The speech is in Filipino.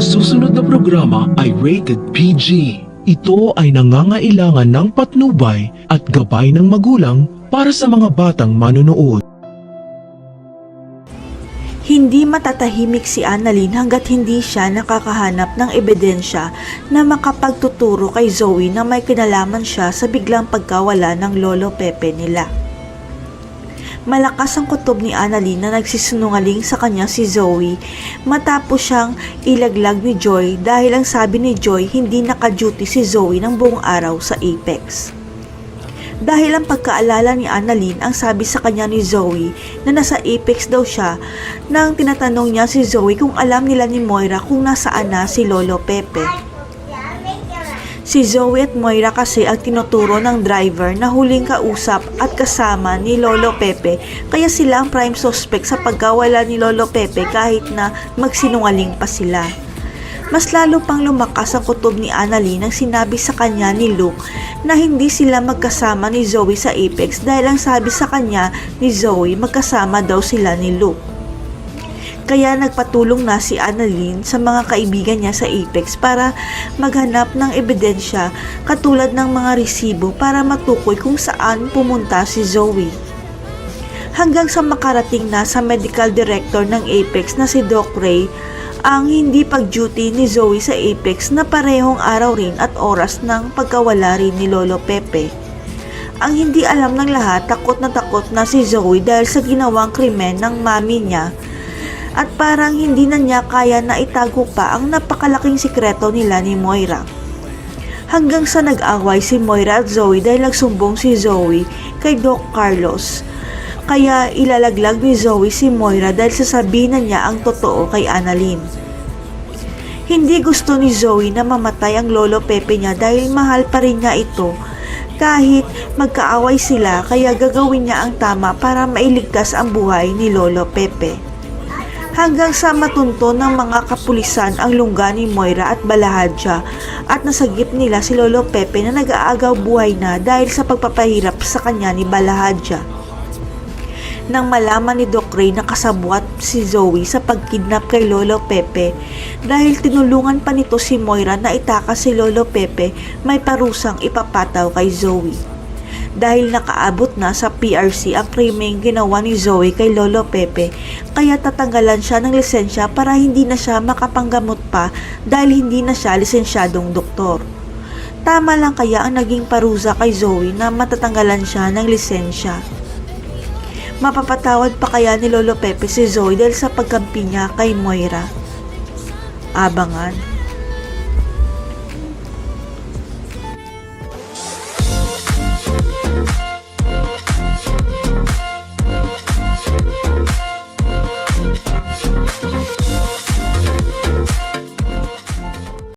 Ang susunod na programa ay rated PG. Ito ay nangangailangan ng patnubay at gabay ng magulang para sa mga batang manonood. Hindi matatahimik si Annalyn hanggat hindi siya nakakahanap ng ebidensya na makapagtuturo kay Zoe na may kinalaman siya sa biglang pagkawala ng Lolo Pepe nila. Malakas ang kutob ni Annalyn na nagsisinungaling sa kanya si Zoe matapos siyang ilaglag ni Joy dahil ang sabi ni Joy hindi naka-duty si Zoe ng buong araw sa Apex. Dahil ang pagkaalala ni Annalyn ang sabi sa kanya ni Zoe na nasa Apex daw siya nang tinatanong niya si Zoe kung alam nila ni Moira kung nasaan na si Lolo Pepe. Si Zoe at Moira kasi ang tinuturo ng driver na huling kausap at kasama ni Lolo Pepe kaya sila ang prime suspect sa pagkawala ni Lolo Pepe kahit na magsinungaling pa sila. Mas lalo pang lumakas ang kutob ni Annalyn nang sinabi sa kanya ni Luke na hindi sila magkasama ni Zoe sa Apex dahil ang sabi sa kanya ni Zoe magkasama daw sila ni Luke. Kaya nagpatulong na si Annalyn sa mga kaibigan niya sa Apex para maghanap ng ebidensya katulad ng mga resibo para matukoy kung saan pumunta si Zoe. Hanggang sa makarating na sa medical director ng Apex na si Doc Ray ang hindi pag-duty ni Zoe sa Apex na parehong araw rin at oras ng pagkawala rin ni Lolo Pepe. Ang hindi alam ng lahat, takot na si Zoe dahil sa ginawang krimen ng mami niya at parang hindi na niya kaya na itago pa ang napakalaking sikreto nila ni Moira. Hanggang sa nag-away si Moira at Zoe dahil nagsumbong si Zoe kay Doc Carlos. Kaya ilalaglag ni Zoe si Moira dahil sasabihin na niya ang totoo kay Annalyn. Hindi gusto ni Zoe na mamatay ang Lolo Pepe niya dahil mahal pa rin niya ito. Kahit magkaaway sila kaya gagawin niya ang tama para mailigtas ang buhay ni Lolo Pepe. Hanggang sa matunto ng mga kapulisan ang lungga ni Moira at Balahadja at nasagip nila si Lolo Pepe na nag-aagaw buhay na dahil sa pagpapahirap sa kanya ni Balahadja. Nang malaman ni Doc Ray na kasabwat si Zoe sa pagkidnap kay Lolo Pepe dahil tinulungan pa nito si Moira na itakas si Lolo Pepe, may parusang ipapataw kay Zoe. Dahil nakaabot na sa PRC ang krimeng ginawa ni Zoe kay Lolo Pepe, kaya tatanggalan siya ng lisensya para hindi na siya makapanggamot pa dahil hindi na siya lisensyadong doktor. Tama lang kaya ang naging parusa kay Zoe na matatanggalan siya ng lisensya. Mapapatawad pa kaya ni Lolo Pepe si Zoe dahil sa pagkampi niya kay Moira? Abangan.